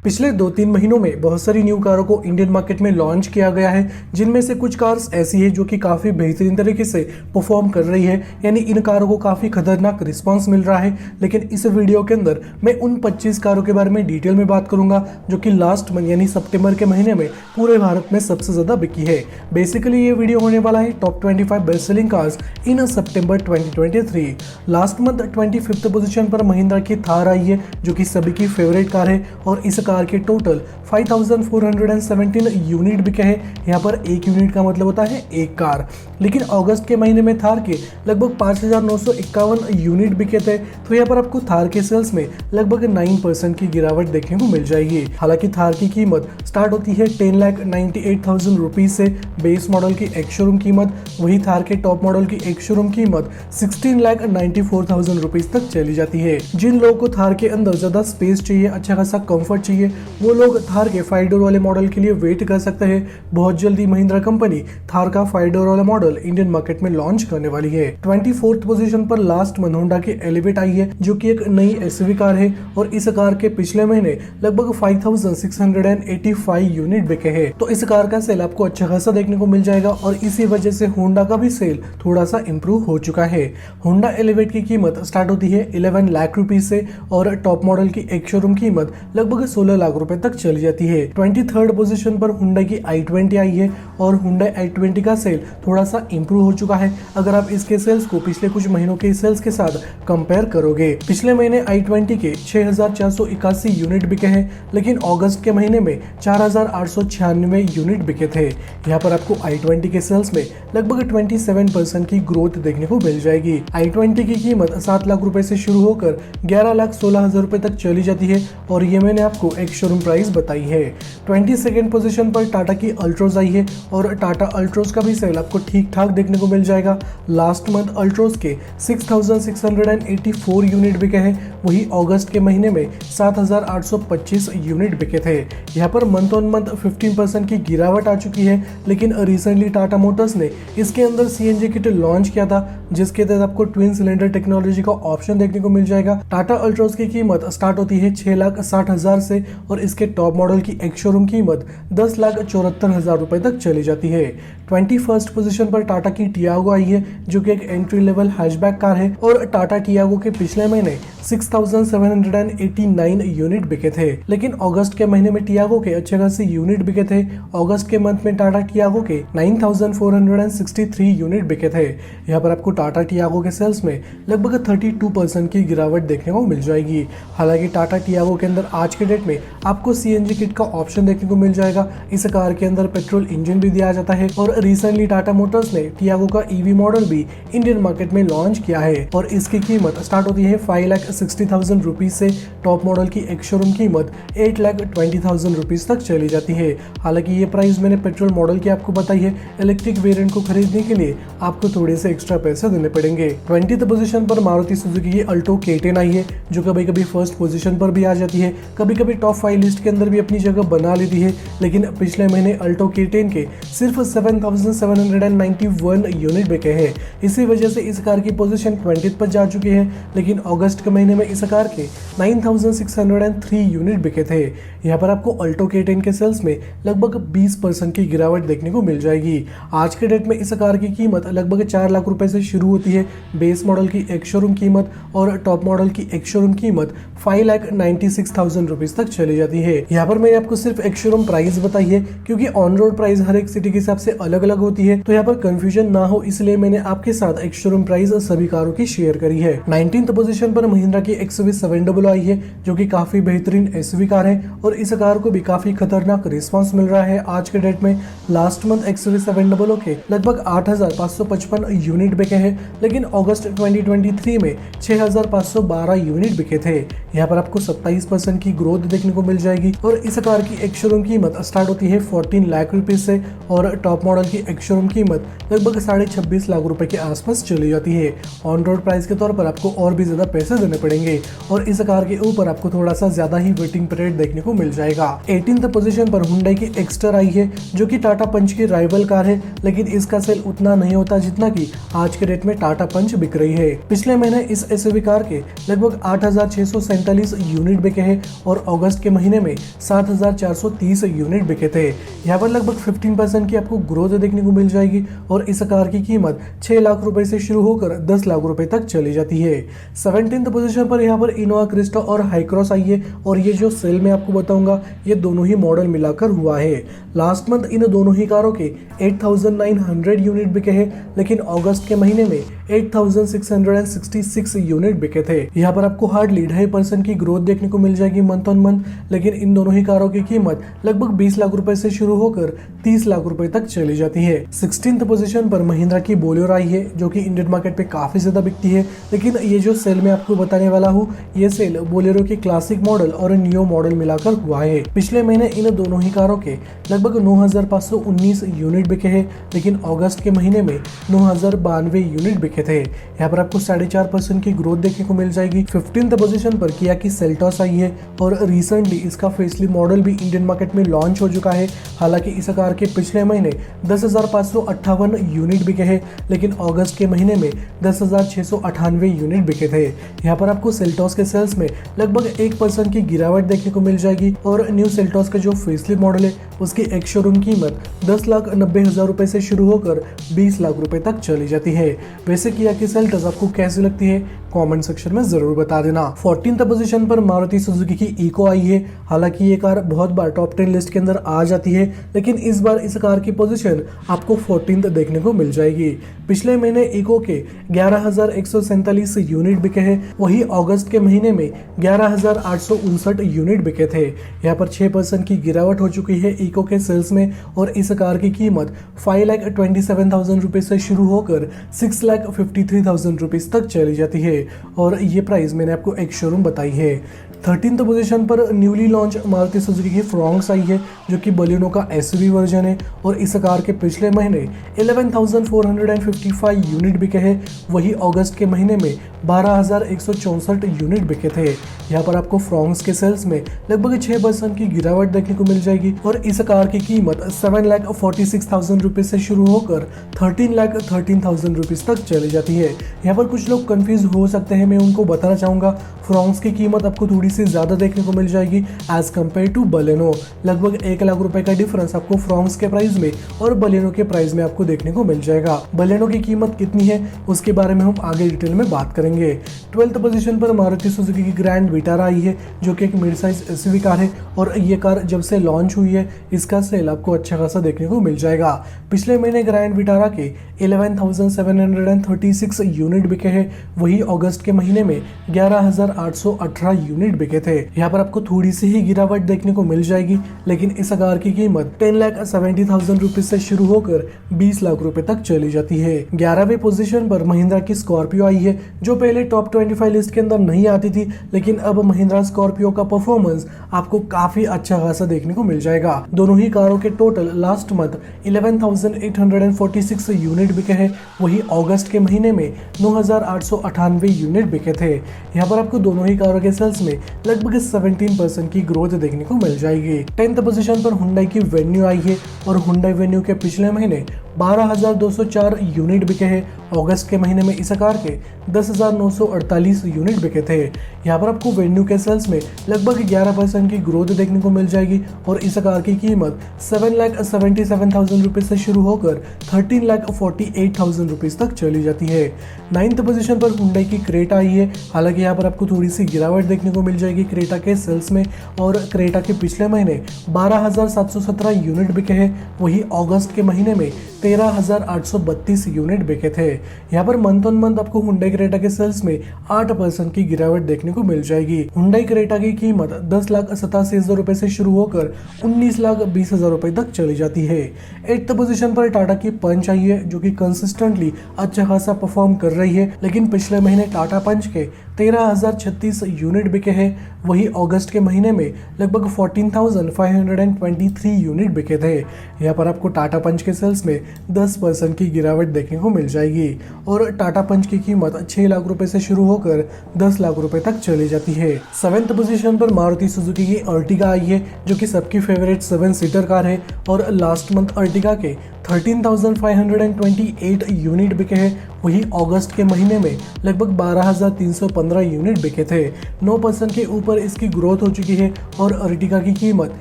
पिछले 2-3 महीनों में बहुत सारी न्यू कारों को इंडियन मार्केट में लॉन्च किया गया है, जिनमें से कुछ कार्स ऐसी है जो कि काफी बेहतरीन तरीके से परफॉर्म कर रही है, यानी इन कारों को काफी खतरनाक रिस्पांस मिल रहा है। लेकिन इस वीडियो के अंदर मैं उन 25 कारों के बारे में डिटेल में बात करूंगा जो कि लास्ट मंथ यानी सितंबर के महीने में पूरे भारत में सबसे ज्यादा बिकी है। बेसिकली ये वीडियो होने वाला है टॉप 25 बेस्ट सेलिंग कार्स इन सितंबर 2023। लास्ट मंथ 25th पोजीशन पर महिंद्रा की थार आई है, जो कि सभी की फेवरेट कार है और इस कार के टोटल 5417 यूनिट बिके हैं। यहाँ पर एक यूनिट का मतलब होता है एक कार। लेकिन अगस्त के महीने में थार के लगभग 5951 यूनिट बिके थे, तो यहाँ पर आपको थार के सेल्स में लगभग 9% की गिरावट देखने को मिल जाएगी। हालांकि थार की कीमत स्टार्ट होती है 10,98,000 रुपीज से बेस मॉडल की एक शोरूम कीमत, वही थार के टॉप मॉडल की एक शोरूम कीमत 16,94,000 रुपीज तक चली जाती है। जिन लोगों को थार के अंदर ज्यादा स्पेस चाहिए, अच्छा खासा कंफर्ट चाहिए, वो लोग थार के 5 डोर वाले मॉडल के लिए वेट कर सकते हैं। बहुत जल्दी महिंद्रा कंपनी थार का 5 डोर वाला मॉडल इंडियन मार्केट में लॉन्च करने वाली है। 24th पोजीशन पर लास्ट मंथ होंडा की एलिवेट आई है, जो कि एक नई एसयूवी कार है और इस कार के पिछले महीने लगभग 5685 यूनिट बिके हैं। तो इस कार का सेल आपको अच्छा खासा देखने को मिल जाएगा और इसी वजह से होंडा का भी सेल थोड़ा सा इंप्रूव हो चुका है। होंडा एलिवेट की कीमत स्टार्ट होती है 11 लाख रुपीज से और टॉप मॉडल की एक शोरूम कीमत लगभग 16 लाख रुपए तक चली जाती है। 23rd पोजीशन पर हुंडई की i20 आई है और हुंडई i20 का सेल थोड़ा सा इंप्रूव हो चुका है अगर आप इसके सेल्स को पिछले कुछ महीनों के सेल्स के साथ कंपेयर करोगे। पिछले महीने i20 के 6481 यूनिट बिके हैं, लेकिन अगस्त के महीने में 4896 यूनिट बिके थे। यहाँ पर आपको i20 के सेल्स में लगभग 27% की ग्रोथ देखने को मिल जाएगी। i20 की कीमत 7 लाख रुपए से शुरू होकर 11,16,000 रुपए तक चली जाती है और ये मैंने आपको एक शोरूम प्राइस बताई है। 22nd पोजीशन पर टाटा की अल्ट्रोज आई है और टाटा अल्ट्रोज का भी सेल आपको ठीक ठाक देखने को मिल जाएगा। लास्ट मंथ अल्ट्रोज के 6684 यूनिट बिके हैं, वही अगस्त के महीने में 7825 यूनिट बिके थे। यहाँ पर मंथ ऑन मंथ 15% की गिरावट आ चुकी है, लेकिन रिसेंटली टाटा मोटर्स ने इसके अंदर सीएनजी किट लॉन्च किया था, जिसके तहत आपको ट्विन सिलेंडर टेक्नोलॉजी का ऑप्शन देखने को मिल जाएगा। टाटा अल्ट्रोज की कीमत स्टार्ट होती है 6,60,000 से और इसके टॉप मॉडल की एक शोरूम कीमत 10,74,000 रुपए तक चली जाती है। 21st पोजीशन पर टाटा की टियागो आई है, जो कि एक एंट्री लेवल हैचबैक कार है और टाटा टियागो के पिछले महीने 6,789 यूनिट बिके थे, लेकिन अगस्त के महीने में टियागो के अच्छे खासे यूनिट बिके थे। अगस्त के मंथ में टाटा टियागो के 9,463 यूनिट बिके थे। यहाँ पर आपको टाटा टियागो के सेल्स में लगभग 32% की गिरावट देखने को मिल जाएगी। हालांकि टाटा टियागो के अंदर आज के डेट में आपको सीएनजी किट का ऑप्शन देखने को मिल जाएगा। इस कार के अंदर पेट्रोल इंजन भी दिया जाता है और रिसेंटली टाटा मोटर्स ने टियागो का ईवी मॉडल भी इंडियन मार्केट में लॉन्च किया है और इसकी कीमत स्टार्ट होती है 5,60,000 रुपीज से। टॉप मॉडल की एक शोरूम कीमत 8,20,000 रुपीज तक चली जाती है। हालांकि ये प्राइस मैंने पेट्रोल मॉडल की आपको बताई है। इलेक्ट्रिक वेरिएंट को खरीदने के लिए आपको थोड़े से एक्स्ट्रा पैसे देने पड़ेंगे। 20th पोजीशन पर मारुति सुजुकी की अल्टो K10 आई है, जो कभी कभी फर्स्ट पोजीशन पर भी आ जाती है, कभी कभी टॉप 5 लिस्ट के अंदर भी अपनी जगह बना लेती है। लेकिन पिछले महीने अल्टो K10 के सिर्फ 7,791 यूनिट बिके हैं। इसी वजह से इस कार की पोजीशन 20th पर जा चुकी है, लेकिन अगस्त के महीने में इस कार के 9,603 यूनिट बिके थे। यहाँ पर आपको अल्टो K10 के सेल्स में लगभग 20% की गिरावट देखने को मिल जाएगी। आज के डेट में इस कार की कीमत लगभग 4 लाख रुपए से शुरू होती है। बेस मॉडल की एक शोरूम कीमत और टॉप मॉडल की एक शोरूम कीमत 5,96,000 रुपीज तक चली जाती है। यहाँ पर मैंने आपको सिर्फ एक शोरूम प्राइस बताई है, क्योंकि ऑन रोड प्राइस हर एक सिटी के हिसाब से अलग अलग होती है, तो यहाँ पर कंफ्यूजन ना हो इसलिए मैंने आपके साथ एक शोरूम प्राइस सभी कारों की शेयर करी है। 19th पोजीशन पर महिंद्रा की XUV700 आई है, जो कि काफी बेहतरीन एसयूवी कार है और इस कार को भी काफी खतरनाक रिस्पांस मिल रहा है आज के डेट में। लास्ट मंथ XUV700 के लगभग 8,555 यूनिट बिके हैं, लेकिन अगस्त 2023 में 6,512 यूनिट बिके थे। यहाँ पर आपको 27% की ग्रोथ देखने को मिल जाएगी और इस कार की एक शोरूम कीमत स्टार्ट होती है 14 लाख रुपए से और टॉप मॉडल की एक शोरूम कीमत लगभग 26.5 लाख रुपए के आसपास चली जाती है। ऑन रोड प्राइस के तौर पर आपको और भी ज्यादा पैसे देने पड़ेंगे और इस कार के ऊपर आपको थोड़ा सा ज्यादा ही वेटिंग पीरियड देखने को मिल जाएगा। 18th पोजीशन पर हुंडई की एक्स्टर आई है, जो कि टाटा पंच की राइवल कार है, लेकिन इसका सेल उतना नहीं होता जितना कि आज के डेट में टाटा पंच बिक रही है। पिछले महीने इस एसयूवी कार के लगभग 8,647 यूनिट बिके हैं और अगस्त अगस्त के महीने में 7,430 यूनिट बिके थे। यहाँ पर लगभग 15% की आपको ग्रोथ देखने को मिल जाएगी और इस कार की कीमत 6 लाख रुपए से शुरू होकर 10 लाख रुपए तक चली जाती है। 17th पोजीशन पर यहाँ पर इनोवा क्रिस्टा और हाईक्रॉस आई है और ये जो सेल में आपको बताऊंगा ये दोनों ही मॉडल मिलाकर हुआ है। लास्ट मंथ इन दोनों ही कारों के 8,900 यूनिट बिके हैं, लेकिन अगस्त के महीने में 8,666 यूनिट बिके थे। यहाँ पर आपको हार्डली 2.5% की ग्रोथ देखने को मिल जाएगी मंथ ऑन मंथ, लेकिन इन दोनों ही कारों की कीमत लगभग 20 लाख रुपए से शुरू होकर 30 लाख रुपए तक चली जाती है। 16th पोजीशन पर महिंद्रा की बोलेरो आई है जो कि इंडियन मार्केट पे काफी ज्यादा बिकती है, लेकिन ये जो सेल मैं आपको बताने वाला हूँ ये सेल बोलेरो के क्लासिक मॉडल और नियो मॉडल मिलाकर हुआ है। पिछले महीने इन दोनों ही कारों के लगभग 9,519 यूनिट बिके हैं, लेकिन अगस्त के महीने में 9,092 यूनिट बिके थे। यहाँ पर आपको 4.5% की ग्रोथ देखने को मिल जाएगी। 15th पोजीशन पर किया की सेल्टॉस आई है और रिसेंटली इसका फेसलिफ्ट मॉडल भी इंडियन मार्केट में लॉन्च हो चुका है। हालांकि इस कार के पिछले महीने 10,558 यूनिट बिके हैं, लेकिन अगस्त के महीने में 10,698 यूनिट बिके थे। यहाँ पर आपको सेल्टॉस के सेल्स में लगभग 1% की गिरावट देखने को मिल जाएगी और न्यू सेल्टॉस का जो फेसलिफ्ट मॉडल है उसकी एक शोरूम कीमत 10,90,000 रुपए से शुरू होकर 20 लाख रुपए तक चली जाती है। वैसे किया की सेल्टॉस आपको कैसी लगती है कमेंट सेक्शन में जरूर बता देना। 14th पोजीशन पर मारुति सुजुकी की इको आई है। हालांकि ये कार बहुत बार टॉप 10 लिस्ट के अंदर आ जाती है, लेकिन इस बार इस कार की पोजीशन आपको 14th देखने को मिल जाएगी। पिछले महीने इको के 11,147 यूनिट बिके हैं, वही अगस्त के महीने में 11,859 यूनिट बिके थे। यहाँ पर 6% की गिरावट हो चुकी है इको के सेल्स में और इस कार की कीमत 5,27,000 रुपए से शुरू होकर 6,53,000 रुपीज तक चली जाती है और ये प्राइस मैंने आपको एक शोरूम बताई है। 13th पोजीशन पर न्यूली लॉन्च मारुति सुजुकी की फ्रॉन्क्स आई है जो कि बलिनो का एसयूवी वर्जन है और इस कार के पिछले महीने 11,455 यूनिट बिके हैं, वही अगस्त के महीने में 12,164 यूनिट बिके थे। यहाँ पर आपको फ्रॉन्क्स के सेल्स में लगभग 6% की गिरावट देखने को मिल जाएगी और इस कार की कीमत 7,46,000 रुपीज से शुरू होकर 13,13,000 रुपीज तक चली जाती है। यहाँ पर कुछ लोग कंफ्यूज हो सकते हैं, मैं उनको बताना चाहूंगा फ्रॉन्क्स की कीमत आपको थोड़ी सी ज्यादा देखने को मिल जाएगी एज कम्पेयर टू बलेनो। लगभग 1 लाख रुपए का डिफरेंस आपको फ्रॉन्क्स के प्राइस में और बलेनो के प्राइस में आपको देखने को मिल जाएगा। बलेनो की कीमत कितनी है उसके बारे में हम आगे डिटेल में बात करेंगे। 12th पोजीशन पर मारुति सुजुकी की ग्रैंड विटारा आई है जो कि एक मिड साइज एसयूवी कार है और ये कार जब से लॉन्च हुई है इसका सेल आपको अच्छा खासा देखने को मिल जाएगा। पिछले महीने ग्रैंड विटारा के 11,736 यूनिट बिके हैं, वही अगस्त के महीने में 11,818 यूनिट बिके थे। यहाँ पर आपको थोड़ी सी ही गिरावट देखने को मिल जाएगी, लेकिन इस कार की कीमत 10,70,000 रुपीज से शुरू होकर 20 लाख रुपए तक चली जाती है। 11वें पोजीशन पर महिंद्रा की स्कॉर्पियो आई है जो पहले टॉप 25 लिस्ट के अंदर नहीं आती थी, लेकिन अब महिंद्रा स्कॉर्पियो का परफॉर्मेंस आपको काफी अच्छा खासा देखने को मिल जाएगा। दोनों ही कारों के टोटल लास्ट मंथ 11,846 यूनिट बिके हैं, वही अगस्त के महीने में 9,898 यूनिट बिके थे। यहाँ पर आपको दोनों ही कारों के सेल्स में लगभग 17% की ग्रोथ देखने को मिल जाएगी। 10th पोजीशन पर हुंडई की वेन्यू आई है और हुंडई वेन्यू के पिछले महीने 12,204 यूनिट बिके हैं, अगस्त के महीने में इस कार के 10,948 यूनिट बिके थे। यहाँ पर आपको वेन्यू के सेल्स में लगभग 11% की ग्रोथ देखने को मिल जाएगी और इस कार की कीमत 7,77,000 रुपीज से शुरू होकर 13,48,000 रुपीज तक चली जाती है। 9th पोजीशन पर हुंडई की क्रेटा आई है। हालांकि यहाँ पर आपको थोड़ी सी गिरावट देखने को मिल जाएगी क्रेटा के सेल्स में और क्रेटा के पिछले महीने 12,717 यूनिट बिके हैं, वही अगस्त के महीने में 13,832 यूनिट बिके थे। यहाँ पर मंथ ऑन मंथ आपको हुंडई क्रेटा के सेल्स में 8% की गिरावट देखने को मिल जाएगी। हुंडई क्रेटा की कीमत 10,87,000 रुपए से शुरू होकर 19,20,000 रुपए तक चली जाती है। 8th पोजीशन पर टाटा की पंच आई है जो कि कंसिस्टेंटली अच्छा खासा परफॉर्म कर रही है, लेकिन पिछले महीने टाटा पंच के 13,036 यूनिट बिके हैं, वही अगस्त के महीने में लगभग 14,523 यूनिट बिके थे। यहाँ पर आपको टाटा पंच के सेल्स में 10% की गिरावट देखने को मिल जाएगी और टाटा पंच की कीमत 6 लाख रुपए से शुरू होकर 10 लाख रुपए तक चली जाती है। 7th पोजीशन पर मारुति सुजुकी की अर्टिगा आई है, जो कि सबकी फेवरेट 7 सीटर कार है और लास्ट मंथ अर्टिगा के 13,528 यूनिट बिके हैं। वही अगस्त के महीने में लगभग 12,315 यूनिट बिके थे। 9% के ऊपर इसकी ग्रोथ हो चुकी है और अर्टिगा की कीमत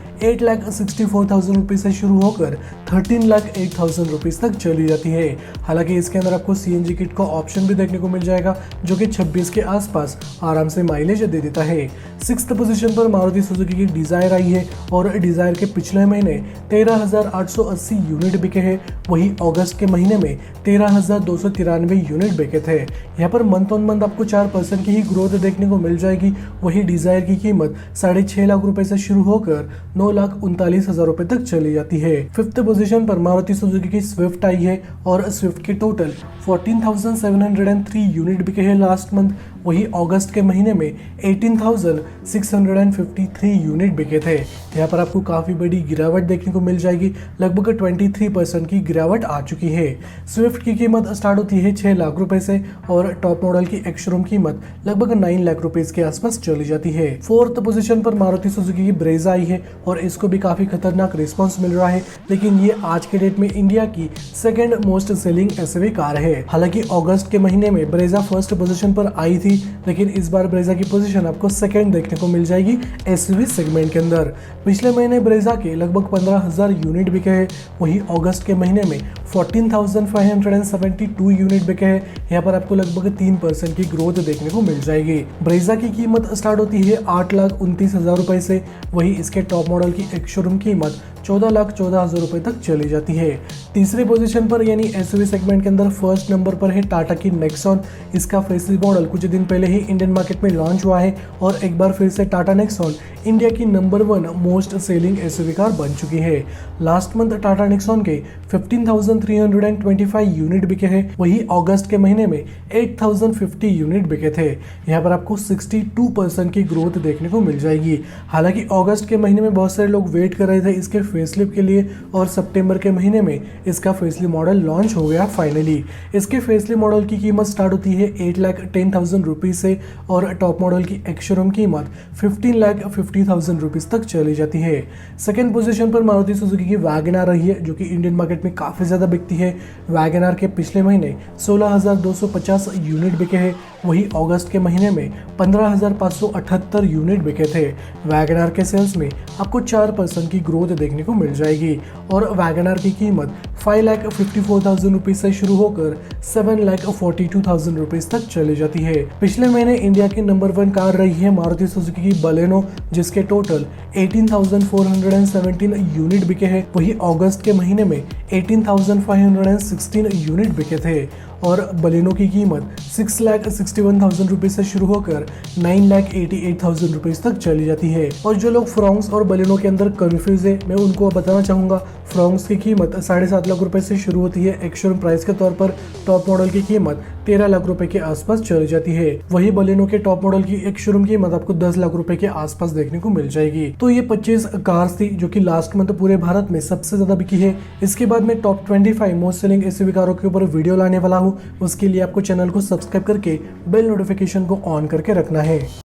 8,64,000 रुपये से शुरू होकर 13,08,000 रुपीज़ तक चली जाती है। हालांकि इसके अंदर आपको CNG किट का ऑप्शन भी देखने को मिल जाएगा, जो कि 26 के आसपास आराम से माइलेज दे देता है। 6th पोजीशन पर मारुति सुजुकी की डिजायर आई है और डिजायर के पिछले महीने 13,880 यूनिट बिके हैं। वही अगस्त के महीने में 13,293 यूनिट बिके थे। यहाँ पर मंथ ऑन मंथ आपको 4% की ही ग्रोथ देखने को मिल जाएगी। वही डिजायर की कीमत 6.5 लाख रुपए से शुरू होकर 9,39,000 रुपए तक चली जाती है। 5th पोजीशन पर मारुति सुजुकी की स्विफ्ट आई है और स्विफ्ट के टोटल 14,703 यूनिट बिके हैं लास्ट मंथ। वही अगस्त के महीने में 18,653 यूनिट बिके थे। यहाँ पर आपको काफी बड़ी गिरावट देखने को मिल जाएगी, लगभग 23% की गिरावट आ चुकी है। स्विफ्ट की कीमत स्टार्ट होती है 6 लाख रुपए से और टॉप मॉडल की एक्स-शोरूम कीमत लगभग 9 लाख रुपए के आसपास चली जाती है। 4th पोजीशन पर मारुति सुजुकी की ब्रेजा आई है और इसको भी काफी खतरनाक रिस्पॉन्स मिल रहा है, लेकिन ये आज के डेट में इंडिया की 2nd most selling SUV car है। हालांकि अगस्त के महीने में ब्रेजा 1st पोजीशन पर आई थी, लेकिन इस बार ब्रेजा की पोजीशन आपको 2nd देखने को मिल जाएगी एसयूवी सेगमेंट के अंदर। पिछले महीने ब्रेजा के लगभग 15,000 यूनिट बिके हैं। वही अगस्त के महीने में 14,572 यूनिट बिके हैं। यहाँ पर आपको लगभग 3% की ग्रोथ देखने को मिल जाएगी। ब्रेजा की कीमत स्टार्ट होती है 8,29,000 रुपए से। वही इसके टॉप मॉडल की एक्स-शोरूम कीमत 14,14,000 रुपए तक चली जाती है। तीसरे पोजीशन पर यानी एसयूवी सेगमेंट के अंदर फर्स्ट नंबर पर है टाटा की नेक्सॉन। इसका फेसलिफ्ट मॉडल कुछ दिन पहले ही इंडियन मार्केट में लॉन्च हुआ है और एक बार फिर से टाटा नेक्सॉन इंडिया की number 1 most selling SUV car बन चुकी है। लास्ट मंथ टाटा नेक्सॉन के 15,325 यूनिट बिके हैं। वही अगस्त के महीने में 8,050 यूनिट बिके थे। यहाँ पर आपको 62% की ग्रोथ देखने को मिल जाएगी। हालांकि अगस्त के महीने में बहुत सारे लोग वेट कर रहे थे इसके फेसलिफ्ट के लिए और सितंबर के महीने में इसका फेसलिफ्ट मॉडल लॉन्च हो गया फाइनली। इसके फेसलिफ्ट मॉडल की कीमत स्टार्ट होती है 8,10,000 रुपीज से और टॉप मॉडल की एक्स-शोरूम कीमत 15,50,000 रुपीज तक चली जाती है। 2nd पोजीशन पर मारुति सुजुकी की वैगन आर रही है, जो कि इंडियन मार्केट में काफी ज्यादा बिकती है। वैगन आर के पिछले महीने 16,250 यूनिट बिके हैं। वही अगस्त के महीने में 15,578 यूनिट बिके थे। वैगन आर के सेल्स में आपको 4% की ग्रोथ देखने को मिल जाएगी और वैगन आर की कीमत 5,54,000 रुपीज से शुरू होकर 7,42,000 रुपीज तक चली जाती है। पिछले महीने इंडिया की नंबर 1 कार रही है मारुति सुजुकी की बलेनो, जिसके टोटल 18,417 यूनिट बिके हैं। वही अगस्त के महीने में 18,516 यूनिट बिके थे और बलेनो की कीमत 6,61,000 रुपीज से शुरू होकर 9,88,000 रुपीज तक चली जाती है। और जो लोग फ्रोंक्स और बलेनो के अंदर कंफ्यूज है, मैं उनको बताना चाहूंगा फ्रोंक्स की कीमत 7.5 लाख रुपए से शुरू होती है एक्स-शोरूम प्राइस के तौर पर। टॉप मॉडल की कीमत 13 लाख रुपए के आसपास चली जाती है। वही बलेनो के टॉप मॉडल की एक्स-शोरूम कीमत आपको 10 लाख रुपए के आसपास देखने को मिल जाएगी। तो ये 25 कार्स थी जो कि लास्ट मंथ पूरे भारत में सबसे ज्यादा बिकी है। इसके बाद मैं टॉप 25 मोस्ट सेलिंग एसयूवी कारों के ऊपर वीडियो लाने वाला हूँ। उसके लिए आपको चैनल को सब्सक्राइब करके बेल नोटिफिकेशन को ऑन करके रखना है।